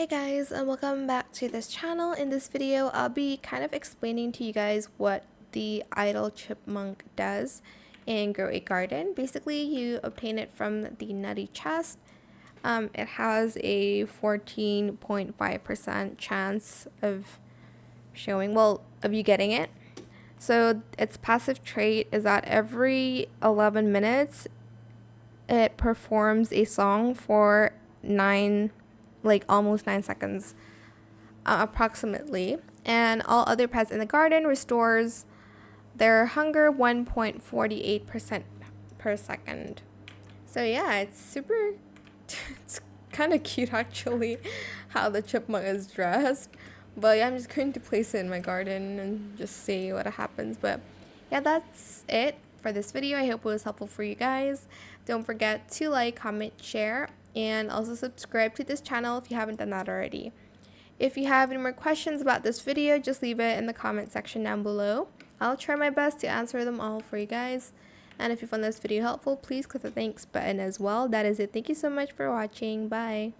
Hey guys, and welcome back to this channel. In this video, I'll be kind of explaining to you guys what the Idol Chipmunk does in Grow a Garden. Basically, you obtain it from the Nutty Chest. It has a 14.5% chance of of you getting it. So its passive trait is that every 11 minutes, it performs a song for almost 9 seconds, approximately. And all other pets in the garden restores their hunger 1.48% per second. So yeah, it's super, it's kind of cute actually, how the chipmunk is dressed. But yeah, I'm just going to place it in my garden and just see what happens. But yeah, that's it for this video. I hope it was helpful for you guys. Don't forget to like, comment, share, and also subscribe to this channel if you haven't done that already. If you have any more questions about this video, just leave it in the comment section down below. I'll try my best to answer them all for you guys. And if you found this video helpful, please click the thanks button as well. That is it. Thank you so much for watching. Bye.